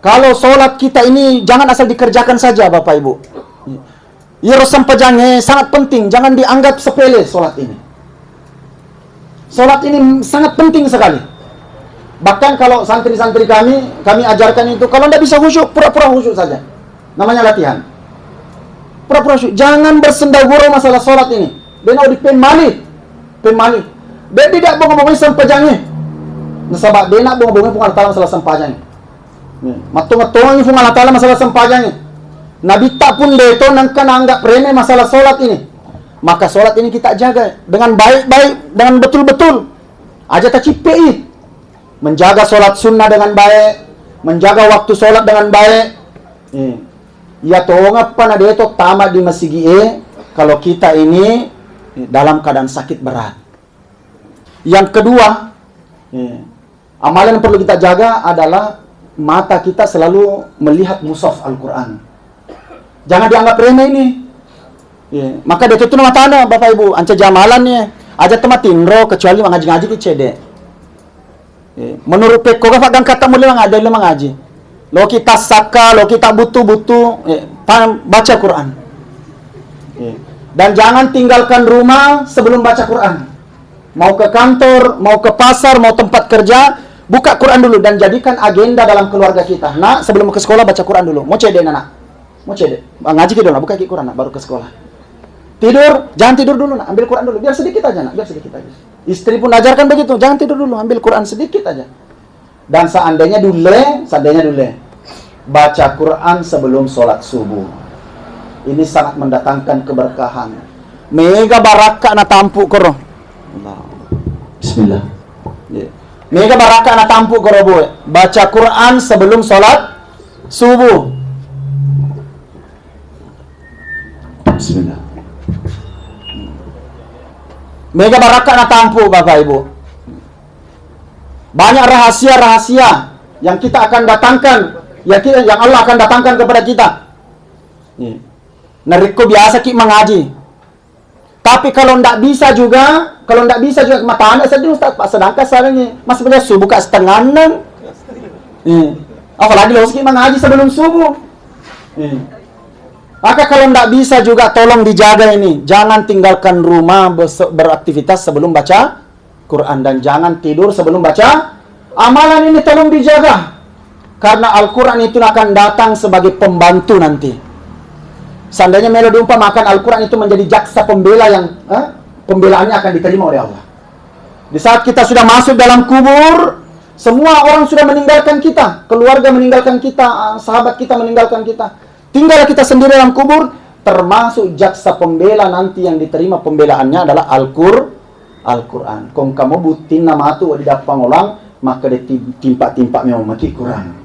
Kalau sholat kita ini jangan asal dikerjakan saja, Bapak Ibu. Ya, sampajangnya sangat penting, jangan dianggap sepele sholat ini. Sholat ini sangat penting sekali. Bahkan kalau santri-santri kami ajarkan itu, kalau tidak bisa khusyuk, pura-pura khusyuk saja. Namanya latihan. Pura-pura khusyuk. Jangan bersendaguro masalah sholat ini. Dia di pemali. Dia tidak ngomongin sampajangnya. Nasabak, dia nak ngomongin pungal taala masalah sampajangnya. Matung-matung ini pungal taala masalah sampajangnya. Nabi tak pun leto nangkan anggap remeh masalah solat ini. Maka solat ini kita jaga dengan baik-baik, dengan betul-betul. Aja tak cipei. Menjaga solat sunnah dengan baik, menjaga waktu solat dengan baik. Ya toh ngapa na deto tamat di masjid kalau kita ini dalam keadaan sakit berat. Yang kedua, amalan yang perlu kita jaga adalah mata kita selalu melihat mushaf Al-Quran. Jangan dianggap remeh ini. Maka dia itu nama tanda, Bapak Ibu. Anca jamalannya. Aja tempat tinro, kecuali mengaji-ngaji ke cede. Menurut peko, kakak kata mulai mengaji. Lo kita saka, lo kita butuh-butuh. Baca Quran. Dan jangan tinggalkan rumah sebelum baca Quran. Mau ke kantor, mau ke pasar, mau tempat kerja, buka Quran dulu. Dan jadikan agenda dalam keluarga kita. Nak, sebelum ke sekolah baca Quran dulu. Mau cede, nak. Mau cedek, ngaji gitu nak, buka Quran nak, baru ke sekolah. Tidur, jangan tidur dulu nak, ambil Quran dulu, biar sedikit aja nak, biar sedikit aja. Istri pun ajarkan begitu, jangan tidur dulu, ambil Quran sedikit aja. Dan seandainya dulu, baca Quran sebelum sholat subuh. Ini sangat mendatangkan keberkahan. Mega baraka na tampu koro. Bismillah. Mega baraka na tampu koro boy. Baca Quran sebelum sholat subuh. Bismillah. Mega baraka na tampu, Bapak Ibu. Banyak rahasia-rahasia yang kita akan datangkan, yang Allah akan datangkan kepada kita. Nariko biasa ki mengaji. Tapi kalau ndak bisa juga mata anda sedih Ustaz, Pak sedangkan sarangnya masih punya subuh ke setengah 6. Apalagi lo ki mengaji sebelum subuh. Maka kalau tidak bisa juga tolong dijaga ini. Jangan tinggalkan rumah beraktivitas sebelum baca Quran. Dan jangan tidur sebelum baca. Amalan ini tolong dijaga. Karena Al-Quran itu akan datang sebagai pembantu nanti. Seandainya Melo diumpamakan Al-Quran itu menjadi jaksa pembela yang pembelaannya akan diterima oleh Allah. Di saat kita sudah masuk dalam kubur, semua orang sudah meninggalkan kita. Keluarga meninggalkan kita, sahabat kita meninggalkan kita. Tinggal kita sendiri dalam kubur, termasuk jaksa pembela nanti yang diterima pembelaannya adalah Al-Quran. Kong kamu butin nama tu tidak pangolang, maka dia timpa-timpa memang mati Quran.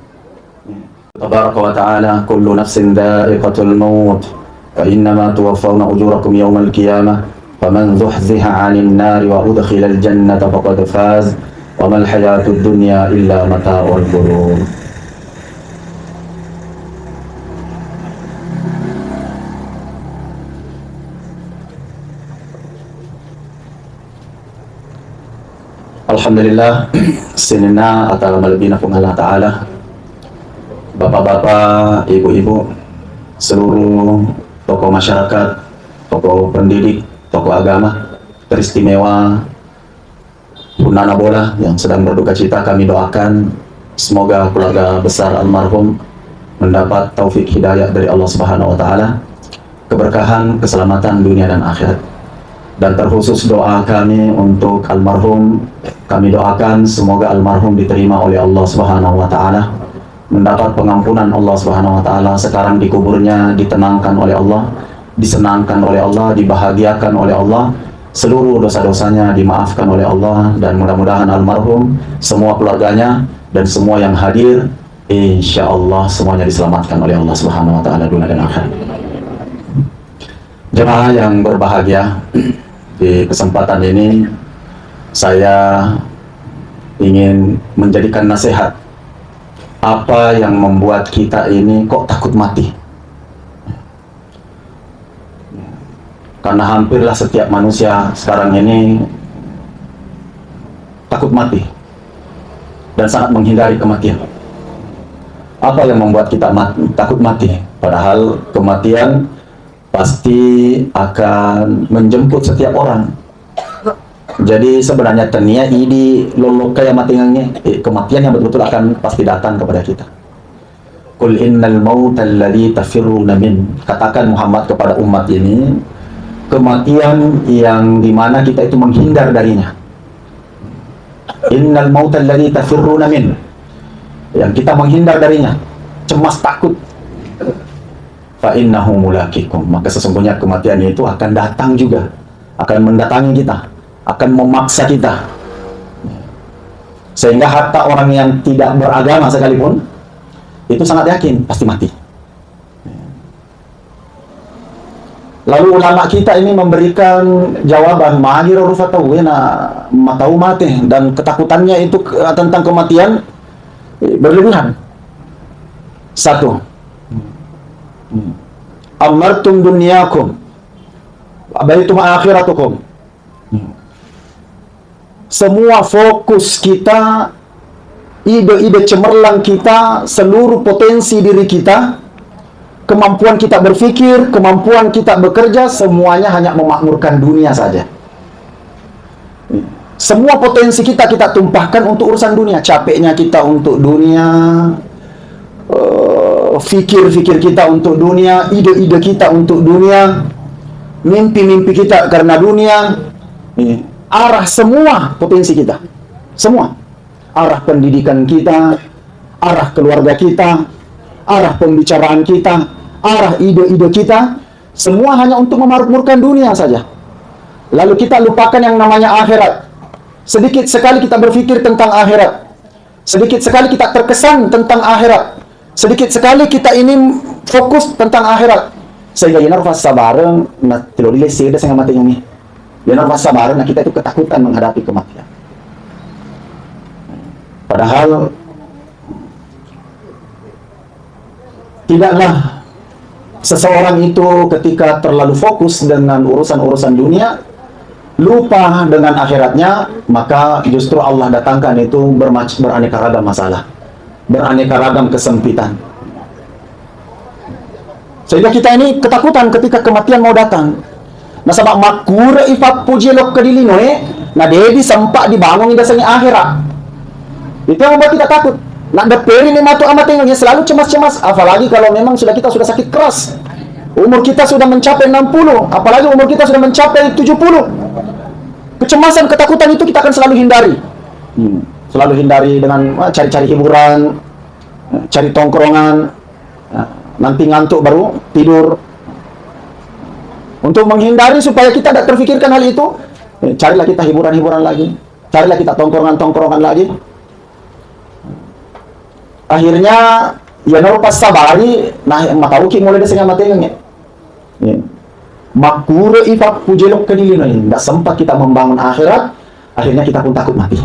Tabaraka wa ta'ala, kullu nafsin dha'iqatul maut, fa innama tuwaffawna ujurakum yawmal qiyamah, faman zuhziha 'anil nari wa udkhilal jannata faqad faz, wa mal hayatud dunya illa mata'ul ghurur. Alhamdulillah, sinina atau malbina pun Allah Ta'ala. Bapak-bapak, ibu-ibu, seluruh tokoh masyarakat, tokoh pendidik, tokoh agama, teristimewa, Punana Bola yang sedang berduka cita, kami doakan semoga keluarga besar almarhum mendapat taufik hidayah dari Allah Subhanahu wa Ta'ala, keberkahan, keselamatan dunia dan akhirat. Dan terkhusus doa kami untuk almarhum, kami doakan semoga almarhum diterima oleh Allah Subhanahu wa Ta'ala, mendapat pengampunan Allah Subhanahu wa Ta'ala, sekarang di kuburnya ditenangkan oleh Allah, disenangkan oleh Allah, dibahagiakan oleh Allah, seluruh dosa-dosanya dimaafkan oleh Allah, dan mudah-mudahan almarhum, semua keluarganya dan semua yang hadir, insya Allah semuanya diselamatkan oleh Allah Subhanahu wa Ta'ala dunia dan akhirat. Jemaah yang berbahagia, di kesempatan ini saya ingin menjadikan nasihat apa yang membuat kita ini kok takut mati. Karena hampirlah setiap manusia sekarang ini takut mati dan sangat menghindari kematian. Apa yang membuat kita takut mati? Padahal kematian pasti akan menjemput setiap orang. Jadi sebenarnya tenia ini lolok kayak matingangnya, kematian yang betul-betul akan pasti datang kepada kita. Qul innal mauta alladzi tafirruna min. Katakan Muhammad kepada umat ini, kematian yang dimana kita itu menghindar darinya. Innal mauta alladzi tafirruna min. Yang kita menghindar darinya, cemas takut. Fa innahu mulaqikum. Maka sesungguhnya kematian itu akan datang juga, akan mendatangi kita, akan memaksa kita. Sehingga hatta orang yang tidak beragama sekalipun itu sangat yakin pasti mati. Lalu ulama kita ini memberikan jawaban ma'ahiru rufatawina matau mati, dan ketakutannya itu tentang kematian berlebihan. Satu, amartum dunyakum abaitum akhiratukum. Semua fokus kita, ide-ide cemerlang kita, seluruh potensi diri kita, kemampuan kita berpikir, kemampuan kita bekerja, semuanya hanya memakmurkan dunia saja. Semua potensi kita tumpahkan untuk urusan dunia. Capeknya kita untuk dunia, fikir-fikir kita untuk dunia, ide-ide kita untuk dunia, mimpi-mimpi kita karena dunia. Arah semua potensi kita, semua arah pendidikan kita, arah keluarga kita, arah pembicaraan kita, arah ide-ide kita, semua hanya untuk memakmurkan dunia saja. Lalu kita lupakan yang namanya akhirat. Sedikit sekali kita berpikir tentang akhirat, sedikit sekali kita terkesan tentang akhirat, sedikit sekali kita ini fokus tentang akhirat. Sehingga yanar fasa bareng na tilolile seda sa mati ini. Yanar fasa bareng na kita itu ketakutan menghadapi kematian. Padahal tidaklah seseorang itu ketika terlalu fokus dengan urusan-urusan dunia, lupa dengan akhiratnya, maka justru Allah datangkan itu beraneka ragam masalah, beraneka ragam kesempitan. Sehingga kita ini ketakutan ketika kematian mau datang. Nah, sabak makura ifat pujelok kedilinoe, nah dedi sempat dibangun dasarnya akhirat. Itu yang membuat kita takut. Nak deperi ni matu amat tengoknya selalu cemas-cemas, apalagi kalau memang kita sudah sakit keras. Umur kita sudah mencapai 60, apalagi umur kita sudah mencapai 70. Kecemasan, ketakutan itu kita akan selalu hindari. Selalu hindari dengan cari-cari hiburan, cari tongkrongan, nanti ngantuk baru tidur. Untuk menghindari supaya kita tidak terfikirkan hal itu, carilah kita hiburan-hiburan lagi, carilah kita tongkrongan-tongkrongan lagi. Akhirnya ya pas sabari, nah matauki mulai desanya matengnya. Makure ifak pujelok kedilino ini, tidak sempat kita membangun akhirat, akhirnya kita pun takut mati.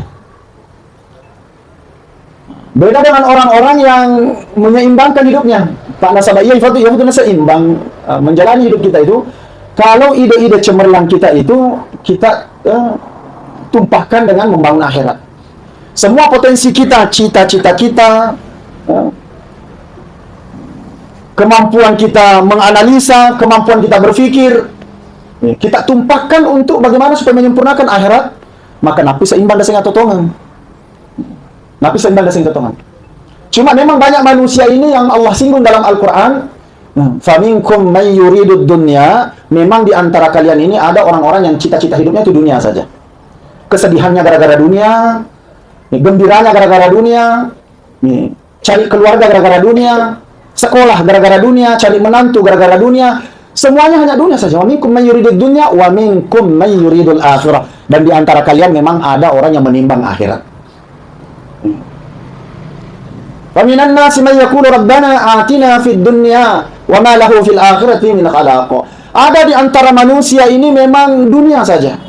Beda dengan orang-orang yang menyeimbangkan hidupnya. Pak nasabah, iya ifat itu seimbang menjalani hidup kita itu. Kalau ide-ide cemerlang kita itu kita tumpahkan dengan membangun akhirat. Semua potensi kita, cita-cita kita, kemampuan kita menganalisa, kemampuan kita berpikir, kita tumpahkan untuk bagaimana supaya menyempurnakan akhirat, maka napi seimbang dasing totongan. Napi seimbang dasing totongan. Cuma memang banyak manusia ini yang Allah singgung dalam Al-Quran. Faminkum may yuridud dunya. Memang di antara kalian ini ada orang-orang yang cita-cita hidupnya itu dunia saja. Kesedihannya gara-gara dunia, gembiranya gara-gara dunia, cari keluarga gara-gara dunia, sekolah gara-gara dunia, cari menantu gara-gara dunia, semuanya hanya dunia saja. Wa minkum may yuridud dunya wa minkum may yuridul akhirah. Dan di antara kalian memang ada orang yang menimbang akhirat. Wa minan nasi may yaqulu rabbana atina fid dunya wa ma lahu fil akhirati min khalaq. Ada di antara manusia ini memang dunia saja.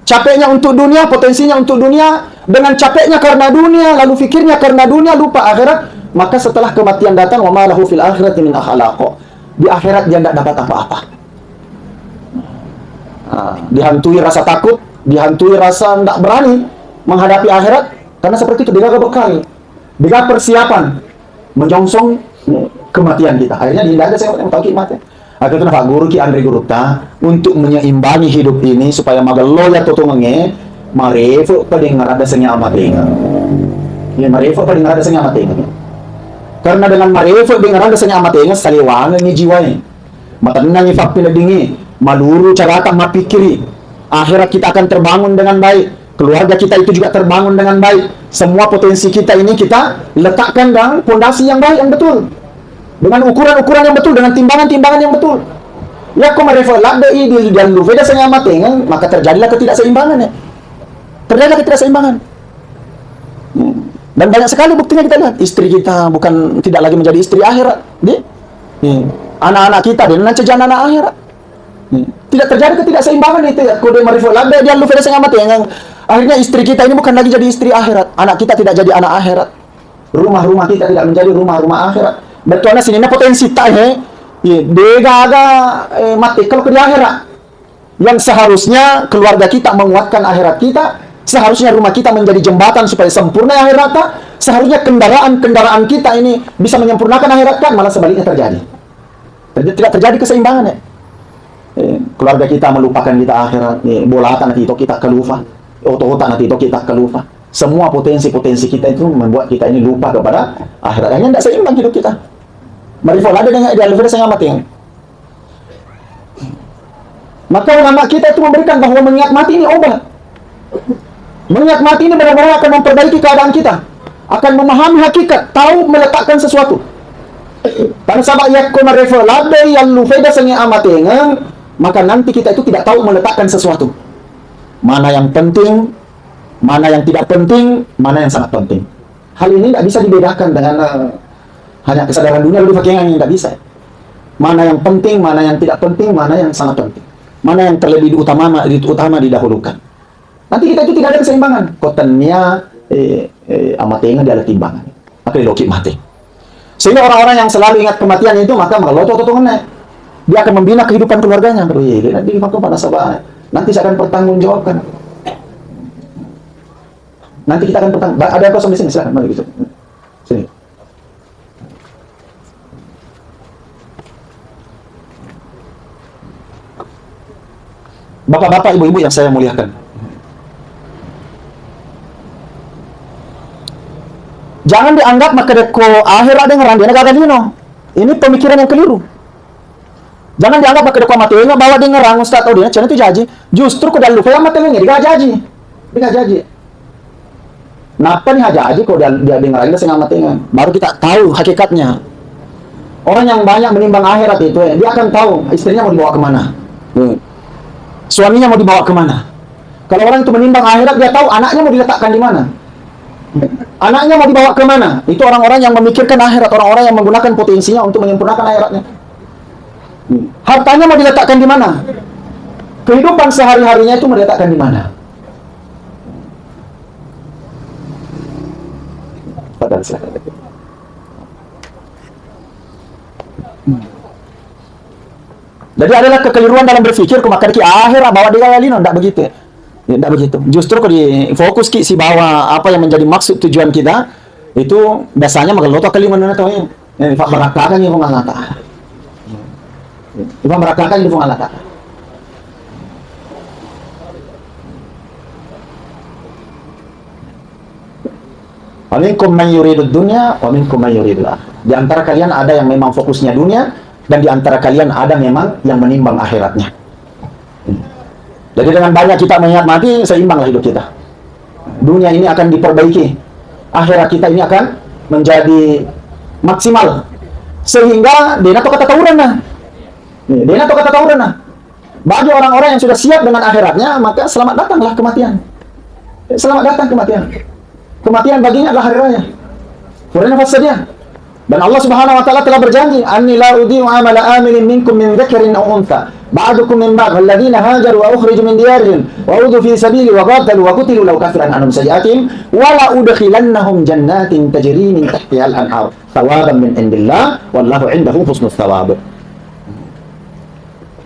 Capeknya untuk dunia, potensinya untuk dunia, dengan capeknya karena dunia, lalu fikirnya karena dunia, lupa akhirat. Maka setelah kematian datang, wa ma lahu fil akhirati min akhlaq. Di akhirat dia tidak dapat apa-apa. Dihantui rasa takut, dihantui rasa tidak berani menghadapi akhirat, karena seperti itu dia gak bekal, dia persiapan. menyongsong kematian kita. Akhirnya tidak ada saya yang tahu mati. Akhirnya Pak Guru Ki Andre Gurukta untuk menyeimbangi hidup ini supaya magaloya totongenge marefu paling ada senya amatinga. Ya marefu paling ada senya amatinga. Karena dengan marefu dengan ada senya amatinga saliwangan ni jiwa ini. Matanda ni fakpila dingi maluru carata mapikiri. Akhirat kita akan terbangun dengan baik. Keluarga kita itu juga terbangun dengan baik. Semua potensi kita ini kita letakkan dalam fondasi yang baik, yang betul. Dengan ukuran-ukuran yang betul, dengan timbangan-timbangan yang betul. Ya kau merefelat di dan lu beda sama tengan, maka terjadilah ketidakseimbangan ya. Terjadilah ketidakseimbangan. Dan banyak sekali buktinya kita lihat. Istri kita bukan tidak lagi menjadi istri akhirat. Anak-anak kita dia nanti jadi anak akhirat. Tidak terjadi ketidakseimbangan itu ya. Kode merefelat dia lu beda sama tengan. Akhirnya istri kita ini bukan lagi jadi istri akhirat. Anak kita tidak jadi anak akhirat. Rumah-rumah kita tidak menjadi rumah-rumah akhirat. Betul sini na potensi tak degaga mati kalau ke akhirat. Yang seharusnya keluarga kita menguatkan akhirat kita, seharusnya rumah kita menjadi jembatan supaya sempurna akhirat kita, seharusnya kendaraan kita ini bisa menyempurnakan akhirat kan, malah sebaliknya terjadi. Tidak terjadi keseimbangan ya. Keluarga kita melupakan kita akhirat, bolatan nanti itu kita kelupa. Otot-otot nanti itu kita kelupa. Semua potensi-potensi kita itu membuat kita ini lupa kepada akhirat. Hanya tidak seimbang hidup kita. Marifol ada dengan ideal saya mati. Maka ulama kita itu memberikan bahwa mengingat mati ini obat. Mengingat mati ini benar-benar akan memperbaiki keadaan kita. Akan memahami hakikat, tahu meletakkan sesuatu. Pada sahabat yakko marifol ada yang lufeda sengit amatengan, maka nanti kita itu tidak tahu meletakkan sesuatu. Mana yang penting, mana yang tidak penting, mana yang sangat penting. Hal ini tidak bisa dibedakan dengan hanya kesadaran dunia lebih pakai yang tidak bisa. Mana yang penting, mana yang tidak penting, mana yang sangat penting. Mana yang terlebih utama didahulukan. Nanti kita itu tidak ada keseimbangan. Kotennya amatengan dia ada timbangan. Maka dilokit mati. Sehingga orang-orang yang selalu ingat kematian itu maka melotot-totongannya. Dia akan membina kehidupan keluarganya. Nanti dipakai pada sahabat. Nanti saya akan pertanggungjawabkan. Nanti kita akan pertanggung. Ada kosong di sini, silakan mari gitu. Sini. Bapak-bapak, ibu-ibu yang saya muliakan. Jangan dianggap maka deko akhirat dengan dia negara dino. Ini pemikiran yang keliru. Jangan dianggap pakai dekwa matenya bahwa dia ngerang ustaz atau dia itu jaji. Justru kau dah lupa yang matenya dia jaji. Dia jaji. Napa nih jaji kau dia ngerang dia sengaja matenya. Baru kita tahu hakikatnya. Orang yang banyak menimbang akhirat itu dia akan tahu istrinya mau dibawa kemana. Suaminya mau dibawa kemana. Kalau orang itu menimbang akhirat dia tahu anaknya mau diletakkan di mana. Anaknya mau dibawa kemana. Itu orang-orang yang memikirkan akhirat. Orang-orang yang menggunakan potensinya untuk menyempurnakan akhiratnya. Hartanya mau diletakkan di mana? Kehidupan sehari-harinya itu mau diletakkan di mana? Padahal silakan. Jadi adalah kekeliruan dalam berpikir maka ki akhirat bawa dia galino tidak begitu. Ya, tidak begitu. Justru kalau di fokus ki si bawa apa yang menjadi maksud tujuan kita itu biasanya magaloto kali mana tahu ya. Pak merakakan yang mengatakan. Iba merakakan di bunga lata. Wa minkum man yuridud dunya wa minkum man yuridul akhirah. Di antara kalian ada yang memang fokusnya dunia dan di antara kalian ada memang yang menimbang akhiratnya. Jadi dengan banyak kita mengingat mati, seimbanglah hidup kita. Dunia ini akan diperbaiki. Akhirat kita ini akan menjadi maksimal. Sehingga dia atau kata tawuran nah. Dia atau kata tawuran nah. Bagi orang-orang yang sudah siap dengan akhiratnya, maka selamat datanglah kematian. Selamat datang kematian. Kematian baginya adalah hari raya. Furana fasadia. Dan Allah Subhanahu wa taala telah berjanji, "Anni la udhi'u 'amala amilin minkum min dzakarin aw untha, ba'dukum min ba'd, walladzina hajaru wa ukhriju min diyarihim wa udhu fi sabili wa qatalu wa qutilu law kafiran anhum sayi'atihim wa la udkhilannahum jannatin tajri min tahtiha al-anhar, thawaban min indillah, wallahu 'indahu husnul thawab."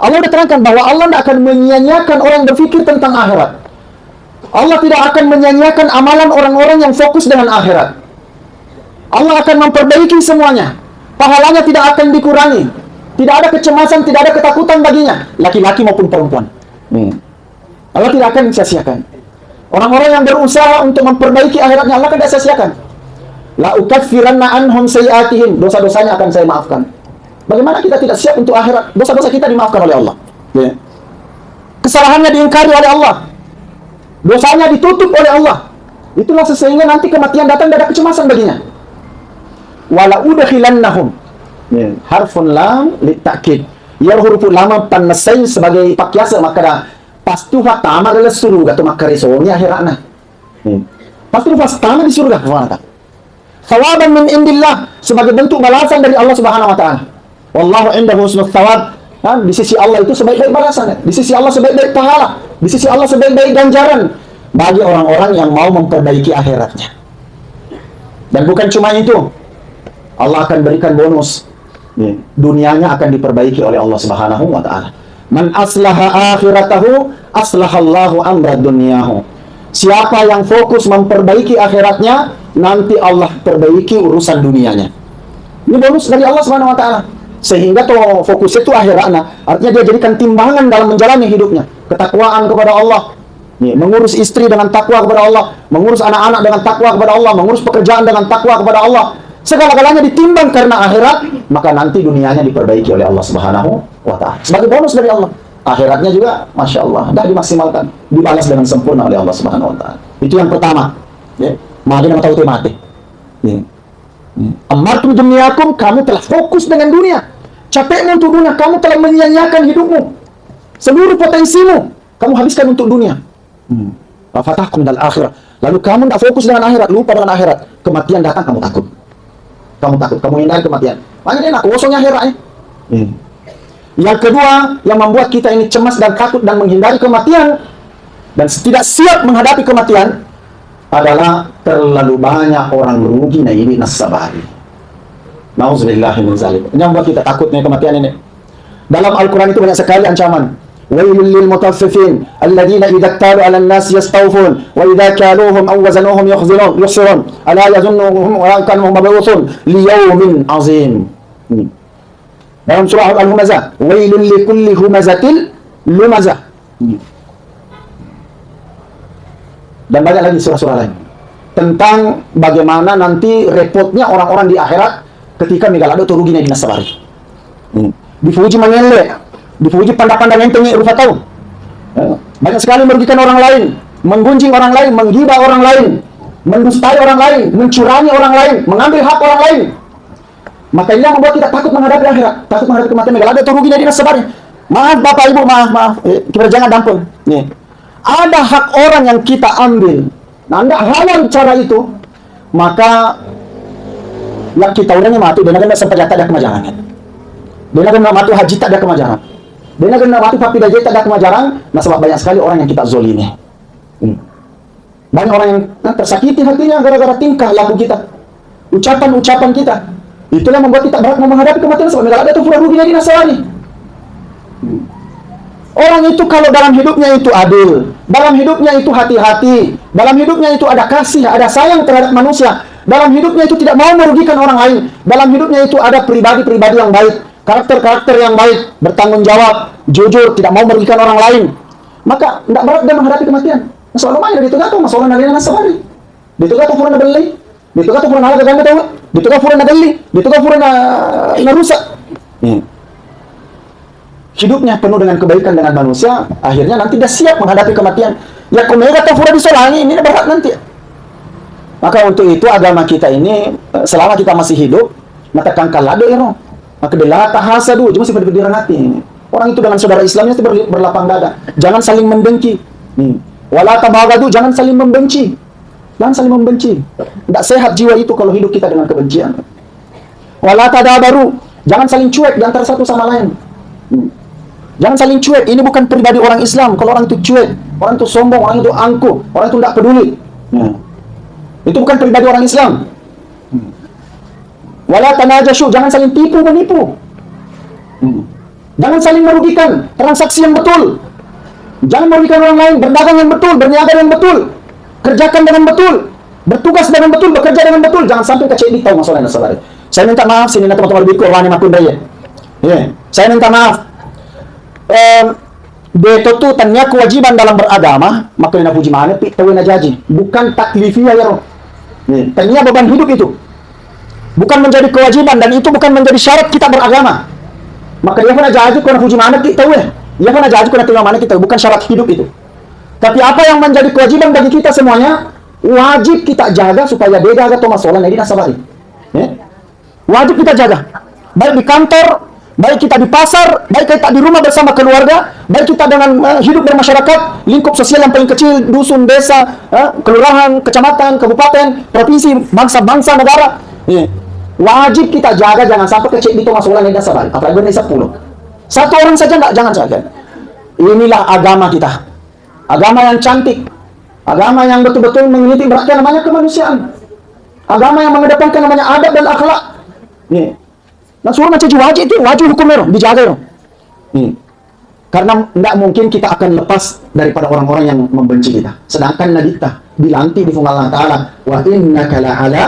Allah sudah terangkan bahwa Allah tidak akan menyia-nyiakan orang yang berfikir tentang akhirat. Allah tidak akan menyia-nyiakan amalan orang-orang yang fokus dengan akhirat. Allah akan memperbaiki semuanya. Pahalanya tidak akan dikurangi. Tidak ada kecemasan, tidak ada ketakutan baginya, laki-laki maupun perempuan. Allah tidak akan sia-siakan. Orang-orang yang berusaha untuk memperbaiki akhiratnya, Allah akan tidak sia-siakan. La ukaffiranna anhum sayiatihim, dosa-dosanya akan saya maafkan. Bagaimana kita tidak siap untuk akhirat? Dosa-dosa kita dimaafkan oleh Allah. Kesalahannya diingkari oleh Allah. Dosanya ditutup oleh Allah. Itulah sehingga nanti kematian datang tidak ada kecemasan baginya. Wala udkhilannahum. Harfun lam litakid. Ya huruf lam panasai sebagai pakyasa maka dah pastu fatama adalah surga tu maka resonya akhiratna. Pastu fatama di surga mana? Thawaban min indillah sebagai bentuk balasan dari Allah Subhanahu wa taala. Wallahu indahu husnul thawab. Di sisi Allah itu sebaik-baik balasan, di sisi Allah sebaik-baik pahala, di sisi Allah sebaik-baik ganjaran bagi orang-orang yang mau memperbaiki akhiratnya. Dan bukan cuma itu, Allah akan berikan bonus. Dunianya akan diperbaiki oleh Allah Subhanahu wa taala. Man aslaha akhiratahu aslahallahu amra dunyahu. Siapa yang fokus memperbaiki akhiratnya, nanti Allah perbaiki urusan dunianya. Ini bonus dari Allah Subhanahu wa taala. Sehingga tuh fokusnya itu akhiratnya. Artinya dia jadikan timbangan dalam menjalani hidupnya. Ketakwaan kepada Allah. Mengurus istri dengan takwa kepada Allah. Mengurus anak-anak dengan takwa kepada Allah. Mengurus pekerjaan dengan takwa kepada Allah. Segala-galanya ditimbang karena akhirat. Maka nanti dunianya diperbaiki oleh Allah Subhanahu wa ta'ala. Sebagai bonus dari Allah. Akhiratnya juga, Masya Allah, dah dimaksimalkan. Dibalas dengan sempurna oleh Allah Subhanahu wa ta'ala. Itu yang pertama. Maka nama tahu mati. Amartum dunyakum, kamu telah fokus dengan dunia. Capekmu untuk dunia, kamu telah menyia-nyiakan hidupmu. Seluruh potensimu kamu habiskan untuk dunia. Fatahkum dal akhirat. Lalu kamu tidak fokus dengan akhirat, lupa dengan akhirat. Kematian datang, kamu takut. Kamu takut, kamu hindari kematian. Makanya enak, kosongnya akhiratnya. Yang kedua, yang membuat kita ini cemas dan takut dan menghindari kematian dan tidak siap menghadapi kematian adalah terlalu banyak orang merugi naibin nasabari. Nauzubillahi min zalik. Ini yang membuat kita takutnya kematian ini. Dalam Al-Quran itu banyak sekali ancaman. Wailul lil mutaffifin alladziina idza iktalu 'alan nas yastawfun wa idza kaluhum aw wazanuhum yukhsirun ala yazunnuhum wa kanu mab'uthun li yawmin 'azim. Dalam surah Al-Humazah, wailul likulli humazatil lumazah. Dan banyak lagi surah-surah lain tentang bagaimana nanti repotnya orang-orang di akhirat ketika megalado tu ruginya dinas sabari. Dipuji mengelek, dipuji pandang-pandang enteng rupa tahu. Banyak sekali merugikan orang lain, menggunjing orang lain, menggibah orang lain, mendustai orang lain, mencurangi orang lain, mengambil hak orang lain. Maka ini yang membuat kita takut menghadapi akhirat, takut menghadapi kematian megalado tu ruginya dinas sabari. Maaf Bapak Ibu, maaf. Kita jangan dampun. Ada hak orang yang kita ambil. Nah, anda halang cara itu, maka yang kita orangnya mati, dia nak sampai jatah ada kemajaran. Dia nak mati haji tak ada kemajaran. Dia nak mati tapi dah tak ada kemajaran. Nah, sebab banyak sekali orang yang kita zolimi. Banyak orang yang tersakiti hatinya gara-gara tingkah laku kita, ucapan-ucapan kita. Itulah membuat kita berat menghadapi kematian sebab tidak ada tu pura rugi dari nasawani. Orang itu kalau dalam hidupnya itu adil, dalam hidupnya itu hati-hati, dalam hidupnya itu ada kasih, ada sayang terhadap manusia, dalam hidupnya itu tidak mau merugikan orang lain, dalam hidupnya itu ada pribadi-pribadi yang baik, karakter-karakter yang baik, bertanggung jawab, jujur, tidak mau merugikan orang lain, maka tidak berat dia menghadapi kematian. Masalah lumayan, dito ka to, masalah na rin na sawari. Dito ka to pura na belay, dito ka to pura na gaganda tayo, dito ka pura na gali, dito ka pura na rusak. Hidupnya penuh dengan kebaikan dengan manusia, akhirnya nanti dia siap menghadapi kematian. Ya kumega tafura disolangi, ini berat nanti. Maka untuk itu agama kita ini, selama kita masih hidup, mata kangkalado iro. Maka bela tahasadu, cuma seperti berdiri hati. Orang itu dengan saudara Islamnya itu berlapang dada. Jangan saling mendengki. Wala tabagadu, jangan saling membenci. Jangan saling membenci. Tidak sehat jiwa itu kalau hidup kita dengan kebencian. Wala tadabaru, jangan saling cuek di antara satu sama lain. Jangan saling cuek. Ini bukan pribadi orang Islam. Kalau orang itu cuek, orang itu sombong, orang itu angkuh, orang itu tidak peduli, itu bukan pribadi orang Islam. Wala tanajashu, jangan saling tipu menipu. Jangan saling merugikan. Transaksi yang betul. Jangan merugikan orang lain. Berdagang yang betul, berniaga yang betul, kerjakan dengan betul. Bertugas dengan betul, bekerja dengan betul. Jangan sampai kecil tahu masalah dan sabar. Saya minta maaf sini na teman-teman lebih kurang makun raya. Saya minta maaf. Beto tu tanya kewajiban dalam beragama, maka na puji mana pi tahu na jaji. Bukan taklifiyah ya. Tanya beban hidup itu. Bukan menjadi kewajiban dan itu bukan menjadi syarat kita beragama. Maka dia pernah jaji kena puji mana kita tahu ya. Dia pernah jaji kena tinggal mana kita, bukan syarat hidup itu. Tapi apa yang menjadi kewajiban bagi kita semuanya, wajib kita jaga supaya beda atau masalah ini nasabari. Wajib kita jaga. Baik di kantor, baik kita di pasar, baik kita di rumah bersama keluarga, baik kita dengan hidup bermasyarakat, lingkup sosial yang paling kecil, dusun, desa, kelurahan, kecamatan, kabupaten, provinsi, bangsa-bangsa, negara. Wajib kita jaga, jangan sampai kecil itu masalah ini nasabari. Apalagi ini 10. Satu orang saja enggak, jangan jaga. Inilah agama kita. Agama yang cantik. Agama yang betul-betul mengikuti beratnya namanya kemanusiaan. Agama yang mengedepankan namanya adab dan akhlak. Nah, suruh macam wajib itu, wajib hukum itu, dijaga itu. Karena tidak mungkin kita akan lepas daripada orang-orang yang membenci kita. Sedangkan Nabi kita dilantik di Allah Ta'ala, wa innaka la'ala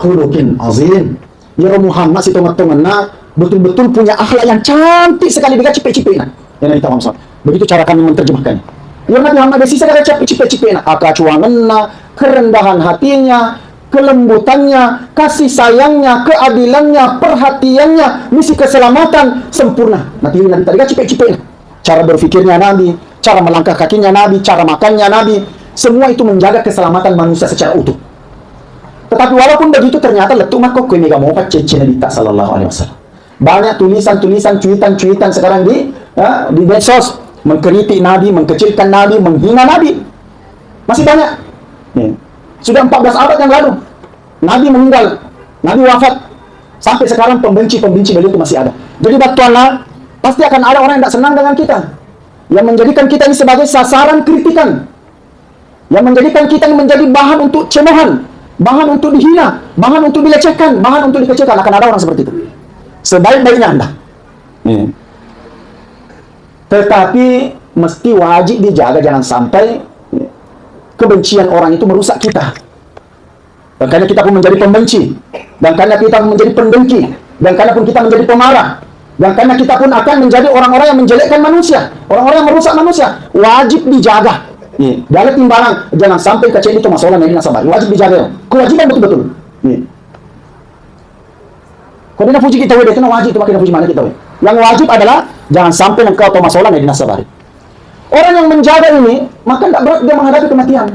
khuluqin azim. Ya Muhammad situ matengena betul-betul punya akhlak yang cantik sekali, dia cipek-cipek nah. Yang kita maksud. Begitu cara kami menerjemahkannya. Ya Nabi Muhammad ada sisa kata cipek-cipek nah, akacuanganna, kerendahan hatinya, kelembutannya, kasih sayangnya, keadilannya, perhatiannya, misi keselamatan sempurna. Nanti Nabi tadi cipek-cipek nah. Cara berfikirnya Nabi, cara melangkah kakinya Nabi, cara makannya Nabi, semua itu menjaga keselamatan manusia secara utuh. Tetapi walaupun begitu ternyata letuk makok kue mega mopat cece Nabi sallallahu alaihi wasallam. Banyak tulisan-tulisan, cuitan-cuitan sekarang di medsos mengkritik Nabi, mengkecilkan Nabi, menghina Nabi. Masih banyak. Sudah 14 abad yang lalu Nabi meninggal, Nabi wafat. Sampai sekarang pembenci-pembenci beliau itu masih ada. Jadi batuana pasti akan ada orang yang tidak senang dengan kita, yang menjadikan kita ini sebagai sasaran kritikan, yang menjadikan kita ini menjadi bahan untuk cemoohan, bahan untuk dihina, bahan untuk dilecehkan, bahan untuk dikecilkan. Akan ada orang seperti itu. Sebaik-baiknya Anda. Tetapi mesti wajib dijaga, jangan sampai kebencian orang itu merusak kita. Dan karena kita pun menjadi pembenci, dan karena kita pun menjadi pendengki, dan karena pun kita menjadi pemarah, dan karena kita pun akan menjadi orang-orang yang menjelekkan manusia, orang-orang yang merusak manusia, wajib dijaga. Dalam timbangan, jangan sampai kecil itu masalah Nabi Nasabari. Wajib dijaga. Kewajiban betul-betul. Kalau dia puji kita, itu wajib itu makin puji mana kita. Yang wajib adalah jangan sampai engkau tahu masalah Nabi Nasabari. Orang yang menjaga ini, maka tidak berat dia menghadapi kematian.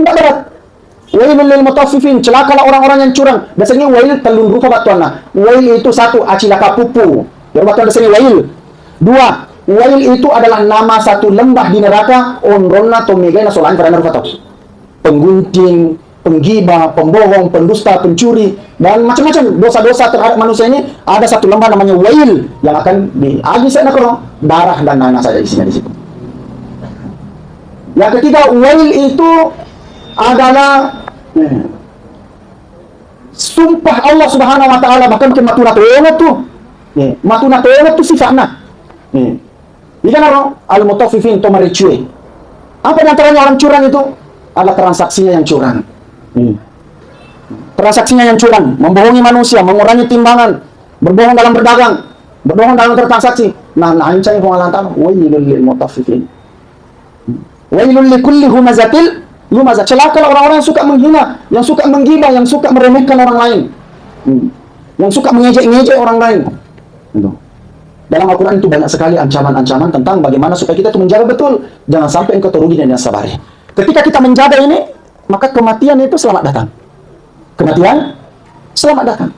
Tidak berat. Wailul lil mutaffifin, celakalah orang-orang yang curang. Biasanya wail telun rupa batuanna. Wail itu satu, acilaka pupu. Ya batuan biasanya wail. Dua, wail itu adalah nama satu lembah di neraka. Onronna tomegana solan karena rupa tahu. Penggunting, penggibah, pembohong, pendusta, pencuri, dan macam-macam dosa-dosa terhadap manusia ini. Ada satu lembah namanya wail yang akan dihabis darah dan nanah saja isinya di situ. Yang ketiga, wail itu adalah sumpah Allah Subhanahu wa taala, bahkan ke matuna toyot tuh. Matuna toyot tuh sifatnya. Ikan al-mutaffifin to maricue. Apa di antaranya orang curang itu? Adalah transaksinya yang curang. Transaksinya yang curang, membohongi manusia, mengurangi timbangan, berbohong dalam berdagang, berbohong dalam bertransaksi. Nah, ancam pengalantan, wailul lil mutaffifin. Wailul likulli humazatil lumazah. Celakalah orang-orang yang suka menghina, yang suka menggibah, yang suka meremehkan orang lain, yang suka mengejek-ngejek orang lain. Dalam Al-Quran itu banyak sekali ancaman-ancaman tentang bagaimana supaya kita itu menjaga betul, jangan sampai engkau terugi dan sabari. Ketika kita menjaga ini, maka kematian itu selamat datang. Kematian selamat datang.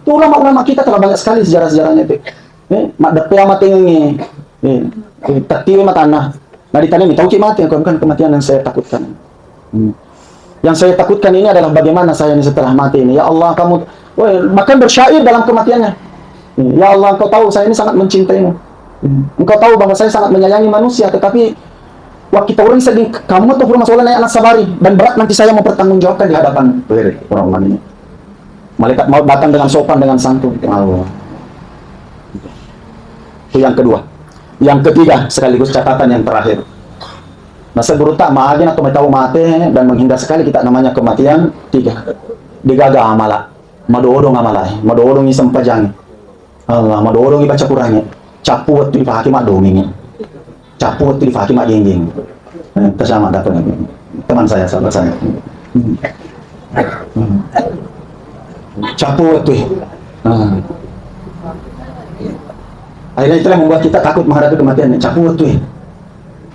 Itu ulama-ulama kita telah banyak sekali sejarah-sejarahnya itu. Mak depea mati nge, tatiwe matanah. Nah ditanya nih, tahu mati, bukan kematian yang saya takutkan. Yang saya takutkan ini adalah bagaimana saya ini setelah mati ini. Ya Allah, kamu bahkan bersyair dalam kematiannya. Ya Allah, engkau tahu saya ini sangat mencintaimu. Engkau tahu bahwa saya sangat menyayangi manusia, tetapi waktu kita orang sedih, kamu tuh rumah soalnya anak sabari, dan berat nanti saya mau bertanggungjawabkan di hadapan orang-orang ini. Malaikat maut datang dengan sopan, dengan santun. Allah. Itu yang kedua. Yang ketiga, sekaligus catatan yang terakhir. Nasa guru tak maagin atau may tahu mate dan menghindar sekali kita namanya kematian. 3. Digaga amala. Madodong amalay. Madodong isang pajang. Allah, madodong ibaca Qur'annya. Capu waktu dipahaki mak domingin. Capu waktu dipahaki mak gengging. Tersama dapat teman saya, sahabat saya. Capu waktu. Akhirnya itulah yang membuat kita takut menghadapi kematian. Capu waktu.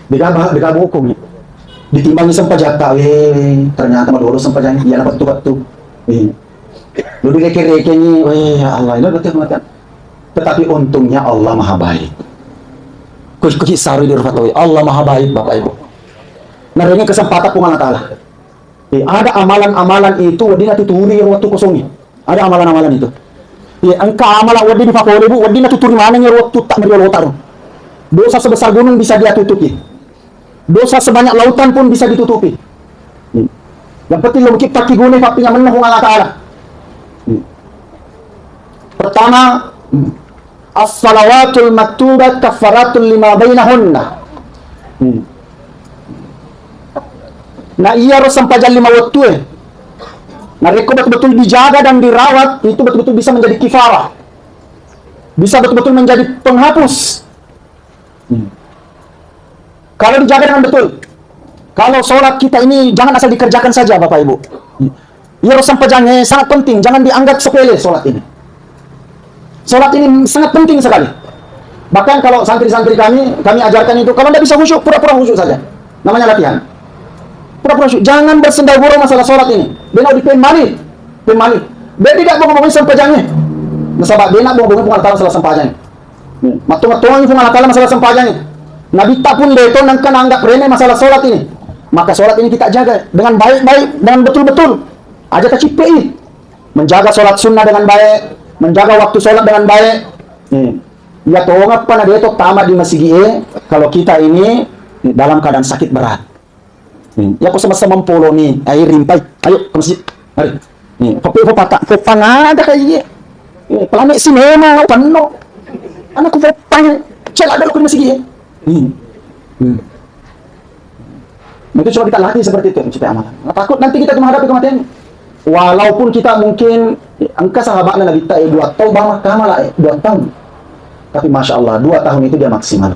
Digabah hukum. Ditimbangi sempajata, ternyata madoro sempajang dia dapat tu. Dulu reke-reke ni, ya Allah, ini betul kematian. Tetapi untungnya Allah Maha Baik. Kisah di Fatwa, Allah Maha Baik, Bapak Ibu. Nah, ini kesempatan pun Allah Ta'ala. Ada amalan-amalan itu wadi na tuturi waktu kosongnya. Ada amalan-amalan itu. Angka amalan wadi di Fatwa Ibu, wadi na tuturi mana yang waktu tak meriol otar. Dosa sebesar gunung bisa dia tutupi. Dosa sebanyak lautan pun bisa ditutupi. Yang penting lo kita kigune papinya menahung Allah Ta'ala. Pertama, as-salawatul maktubat kafaratul lima bainahunna. Nah iya harus sampajan 5 waktu Nah reko betul-betul dijaga dan dirawat, itu betul-betul bisa menjadi kifarah. Bisa betul-betul menjadi penghapus. Kalau dijaga dengan betul. Kalau sholat kita ini jangan asal dikerjakan saja Bapak Ibu. Iya harus sampajangnya sangat penting, jangan dianggap sepele sholat ini. Sholat ini sangat penting sekali. Bahkan kalau santri-santri kami ajarkan itu, kalau tidak bisa khusyuk, pura-pura khusyuk saja. Namanya latihan. Pura-pura khusyuk. Jangan bersendagurau masalah sholat ini. Dia nak dipemani. Dia tidak mau ngomongin sampajangnya. Nasabak dia nak ngomongin pengalatan masalah sampajangnya. Matung-matungan yung pengalatan masalah sampajangnya. Nabi tak pun beto nangkan anggap remeh masalah sholat ini. Maka sholat ini kita jaga dengan baik-baik, dengan betul-betul. Aja kecipi. Menjaga sholat sunnah dengan baik, menjaga waktu sholat dengan baik. Ya toh ngapa na dia toh tamat di masjid kalau kita ini dalam keadaan sakit berat. Ya kok sama-sama mempolo nih, ayo rimpai, ayo ke masjid. Mari. Kopi patah, kopang ada kayak planet sinema penuh. Anak kopang, cela ada lo ke masjid. Itu coba kita latih seperti itu mencapai amalan. Takut nanti kita menghadapi kematian. Walaupun kita mungkin angka sahabatnya Nabi tak 2 tahun bang kamal 2 tahun. Tapi Masya Allah 2 tahun itu dia maksimal.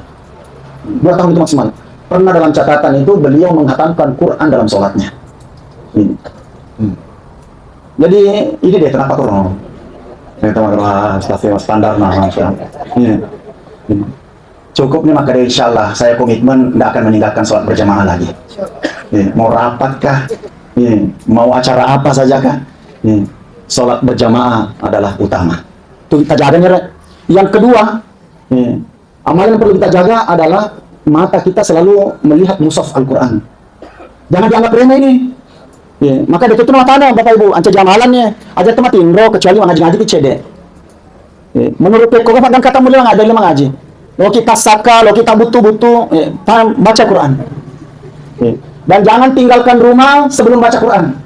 2 tahun itu maksimal. Pernah dalam catatan itu beliau menghatamkan Quran dalam sholatnya. Jadi ini dia kenapa kurang. Ini teman-teman standar Masya Allah. Cukup nih maka insya Allah saya komitmen tidak akan meninggalkan sholat berjamaah lagi. Mau rapat kah? Mau acara apa saja kah? Sholat berjamaah adalah utama. Itu kita jaga. Yang kedua, amalan yang perlu kita jaga adalah mata kita selalu melihat mushaf Al-Quran. Jangan dianggap remeh ini. Maka dari itu mata ada Bapak Ibu, anca jamalannya aja tempat indro kecuali ngaji-ngaji di CD. Menurut PKK dan kata mulia nggak ada yang mengaji. Lo kita saka, lo kita butuh-butuh, baca Quran. Dan jangan tinggalkan rumah sebelum baca Quran.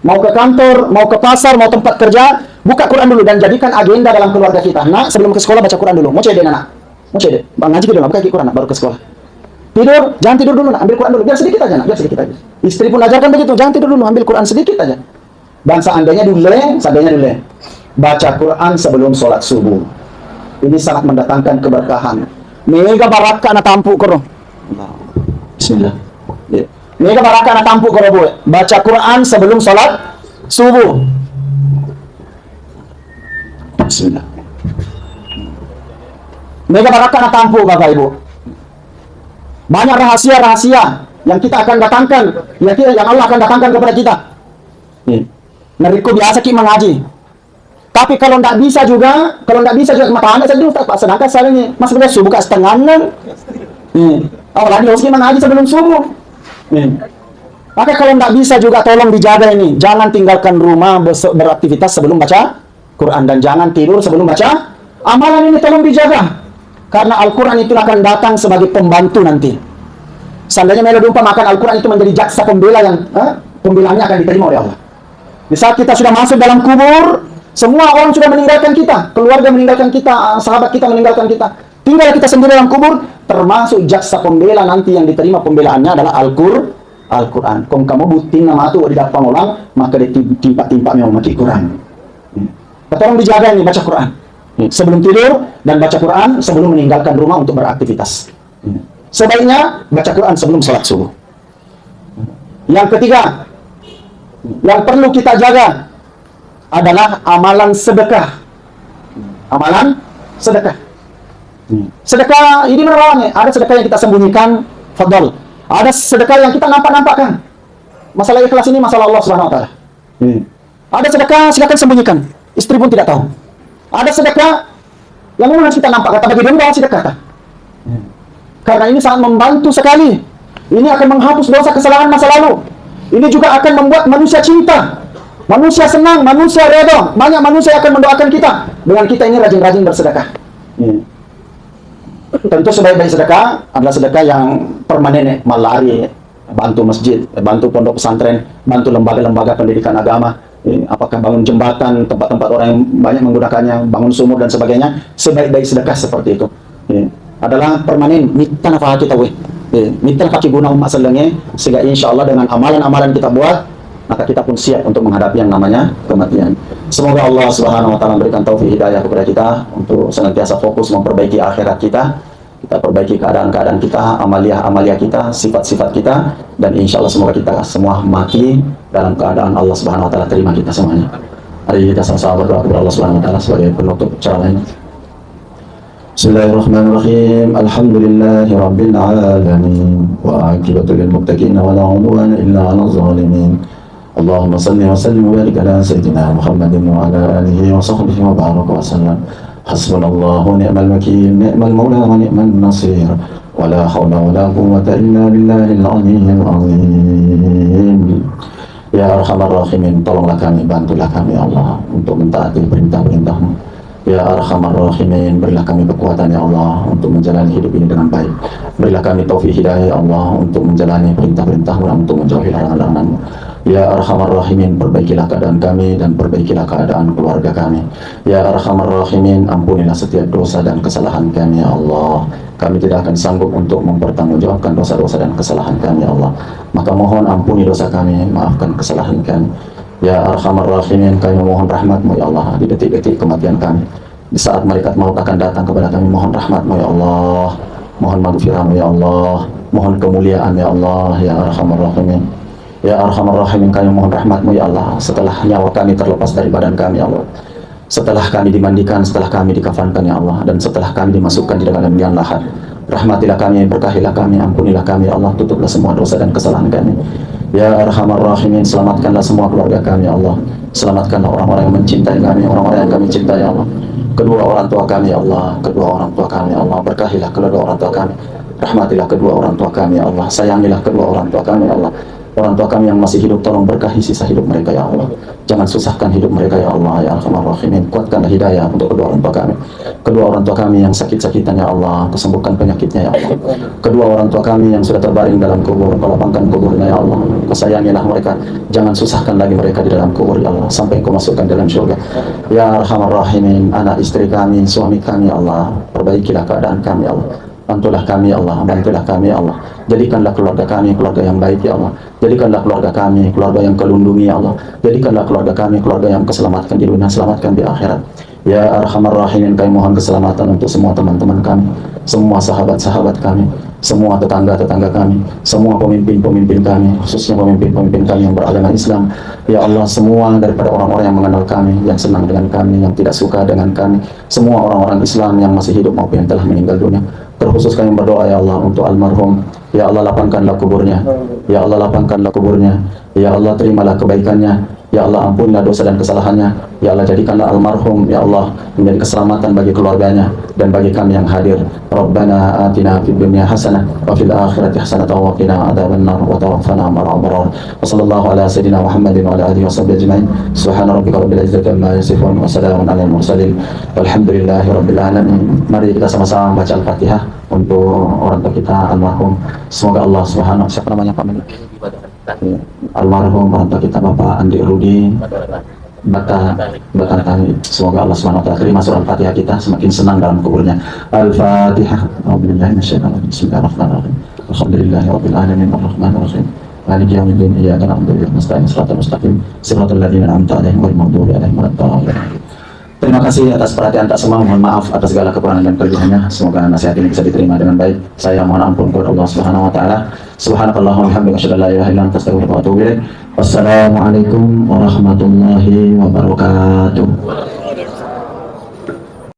Mau ke kantor, mau ke pasar, mau tempat kerja, buka Quran dulu dan jadikan agenda dalam keluarga kita. Nak, sebelum ke sekolah baca Quran dulu. Mau cedek anak? Mau cedek? Bang ngaji dulu, buka Quran baru ke sekolah. Tidur, jangan tidur dulu, nak. Ambil Quran dulu. Biar sedikit aja, nak. Biar sedikit aja. Istri pun ajarkan begitu, jangan tidur dulu, ambil Quran sedikit aja. Dan seandainya dulu, baca Quran sebelum sholat subuh. Ini sangat mendatangkan keberkahan. Mega baraka na tampu koro. Bismillah. Mega baraka na tampu koro boy. Baca Quran sebelum sholat subuh. Bismillah. Mega baraka na tampu Bapak Ibu. Banyak rahasia-rahasia yang kita akan datangkan, yang Allah akan datangkan kepada kita. Nariku biasa ki mengaji. Tapi kalau tidak bisa juga mata anda saja Ustaz, sedangkan saya ini masih sudah subuh setengah 6. Lagi harus mengaji sebelum subuh. Maka kalau tidak bisa juga tolong dijaga ini. Jangan tinggalkan rumah beraktivitas sebelum baca Quran dan jangan tidur sebelum baca. Amalan ini tolong dijaga. Karena Al-Quran itu akan datang sebagai pembantu nanti. Seandainya melodi makan Al-Quran itu menjadi jaksa pembela yang pembelaannya akan diterima oleh Allah. Di saat kita sudah masuk dalam kubur, semua orang sudah meninggalkan kita, keluarga meninggalkan kita, sahabat kita meninggalkan kita. Tinggal kita sendiri dalam kubur, termasuk jaksa pembela nanti yang diterima pembelaannya adalah Al-Quran. Kung kamu butin nama itu di dapat orang, maka ditimpa-timpa memang mati Quran. Tolong dijaga ini baca Quran. Sebelum tidur dan baca Quran sebelum meninggalkan rumah untuk beraktivitas. Sebaiknya baca Quran sebelum sholat subuh. Yang ketiga, yang perlu kita jaga adalah amalan sedekah. Amalan sedekah. Sedekah ini menolongnya. Ada sedekah yang kita sembunyikan, fadl. Ada sedekah yang kita nampak-nampakkan. Masalah ikhlas ini masalah Allah Subhanahu wa taala. Ada sedekah silakan sembunyikan. Istri pun tidak tahu. Ada sedekah yang memang harus kita nampak. Kata bagi dong sedekah. Karena ini sangat membantu sekali. Ini akan menghapus dosa kesalahan masa lalu. Ini juga akan membuat manusia cinta. Manusia senang, manusia redha. Banyak manusia akan mendoakan kita dengan kita ini rajin-rajin bersedekah. Tentu sebaik-baik sedekah adalah sedekah yang permanen, malari, bantu masjid, bantu pondok pesantren, bantu lembaga-lembaga pendidikan agama. Apakah bangun jembatan, tempat-tempat orang yang banyak menggunakannya, bangun sumur dan sebagainya. Sebaik-baik sedekah seperti itu adalah permanen. Minta nafkah kita minta nafkah guna umat selenge, sehingga insya Allah dengan amalan-amalan kita buat, maka kita pun siap untuk menghadapi yang namanya kematian. Semoga Allah Subhanahu wa taala memberikan taufik hidayah kepada kita untuk senantiasa fokus memperbaiki akhirat kita. Kita perbaiki keadaan-keadaan kita, amalia-amalia kita, sifat-sifat kita, dan insya Allah semoga kita semua mati dalam keadaan Allah Subhanahu wa taala terima kita semuanya. Hari kita sama-sama berdoa kepada Allah Subhanahu wa taala sebagai penutup acara ini. Bismillahirrahmanirrahim. Alhamdulillahi rabbil alamin wa aqibatu lil muttaqin wa la udwana illa 'alal zalimin. Allahumma salli wa sallim wa barik ala sayyidina Muhammadin wa ala alihi wa sahbihi wa baraka wa sallam. Hasbunallahu ni'mal wakil, ni'mal maula wa ni'mal nasir. Wa la hawla wa la quwwata illa billahil aliyyil azim. Ya Arhamar Rahimin, tolonglah kami, bantulah kami Allah untuk mentaati perintah-perintah-Mu. Ya Arhamar Rahimin, berilah kami kekuatan ya Allah untuk menjalani hidup ini dengan baik. Berilah kami taufik hidayah ya Allah untuk menjalani perintah-perintah-Mu dan untuk menjauhi larangan-larangan-Mu. Ya Arhamar Rahimin, perbaikilah keadaan kami dan perbaikilah keadaan keluarga kami. Ya Arhamar Rahimin, ampunilah setiap dosa dan kesalahan kami ya Allah. Kami tidak akan sanggup untuk mempertanggungjawabkan dosa-dosa dan kesalahan kami ya Allah. Maka mohon ampuni dosa kami, maafkan kesalahan kami. Ya Arhamar Rahimin, kami mohon rahmat-Mu ya Allah di detik-detik kematian kami. Di saat malaikat maut akan datang kepada kami, mohon rahmat-Mu ya Allah. Mohon maghfirah-Mu ya Allah. Mohon kemuliaan ya Allah. Ya Arhamar Rahimin. Ya Arhamar Rahimin, kami mohon rahmat-Mu ya Allah. Setelah nyawa kami terlepas dari badan kami ya Allah, setelah kami dimandikan, setelah kami dikafankan ya Allah, dan setelah kami dimasukkan di dalam liang lahat, rahmatilah kami, berkahilah kami, ampunilah kami ya Allah, tutuplah semua dosa dan kesalahan kami. Ya Arhamar Rahimin, selamatkanlah semua keluarga kami ya Allah. Selamatkanlah orang-orang yang mencintai kami, orang-orang yang kami cintai ya Allah. Kedua orang tua kami ya Allah, kedua orang tua kami ya Allah, berkahilah kedua orang tua kami. Rahmatilah kedua orang tua kami ya Allah, sayangilah kedua orang tua kami ya Allah. Orang tua kami yang masih hidup, tolong berkahi sisa hidup mereka ya Allah. Jangan susahkan hidup mereka ya Allah. Ya Arhamar Rahimin, kuatkanlah hidayah untuk kedua orang tua kami. Kedua orang tua kami yang sakit-sakitan ya Allah, kesembuhkan penyakitnya ya Allah. Kedua orang tua kami yang sudah terbaring dalam kubur, kau lapangkan kuburnya ya Allah. Kau sayangilah mereka, jangan susahkan lagi mereka di dalam kubur ya Allah, sampai kau masukkan dalam syurga. Ya Arhamar Rahimin, anak istri kami, suami kami ya Allah, perbaikilah keadaan kami ya Allah. Bantulah kami ya Allah, bantulah kami ya Allah. Jadikanlah keluarga kami keluarga yang baik ya Allah. Jadikanlah keluarga kami keluarga yang kelindungi ya Allah. Jadikanlah keluarga kami keluarga yang keselamatkan di dunia, selamatkan di akhirat. Ya Arhamar Rahimin, kami mohon keselamatan untuk semua teman-teman kami, semua sahabat-sahabat kami, semua tetangga-tetangga kami, semua pemimpin-pemimpin kami, khususnya pemimpin-pemimpin kami yang beragama Islam. Ya Allah, semua daripada orang-orang yang mengenal kami, yang senang dengan kami, yang tidak suka dengan kami, semua orang-orang Islam yang masih hidup maupun yang telah meninggal dunia. Terkhusus kami berdoa ya Allah untuk almarhum. Ya Allah, lapangkanlah kuburnya. Ya Allah, lapangkanlah kuburnya. Ya Allah, terimalah kebaikannya. Ya Allah, ampunilah dosa dan kesalahannya. Ya Allah, jadikanlah almarhum ya Allah menjadi keselamatan bagi keluarganya dan bagi kami yang hadir. Rabbana atina fid dunya hasanah wa fil akhirati hasanah wa qina adzabannar wa tawaffana ma'al abrar. Wa sallallahu ala sayidina Muhammadin wa ala alihi washabbihi ajmain. Subhana rabbika rabbil izzati amma yasifun wa salamun alal mursalin. Walhamdulillahi rabbil alamin. Mari kita sama-sama baca Al-Fatihah untuk orang tua kita almarhum. Semoga Allah Subhanahu, siapa namanya Pak Menlu? Almarhum orang tua kita Bapak Andi Rudi. Batalkan. Semoga Allah SWT terima surah Al-Fatihah kita, semakin senang dalam kuburnya. Al-Fatihah. A'udzubillahi minasyaitonir rajim. Bismillahirrahmanirrahim. Alhamdulillahirabbil alamin arrahmanir rahim. Maliki yaumiddin. Iyyaka na'budu wa iyyaka nasta'in. Shiratal mustaqim. Shiratal ladzina an'amta 'alaihim ghairil maghdubi alaihim waladdallin. Terima kasih atas perhatian tak semua. Mohon maaf atas segala kekurangan dan kelebihannya. Semoga nasihat ini bisa diterima dengan baik. Saya mohon ampun kepada Allah Subhanahu wa taala. Subhanakallahumma wa bihamdika asyhadu an la ilaha illa anta astaghfiruka wa atubu ilaik. Wassalamualaikum warahmatullahi wabarakatuh.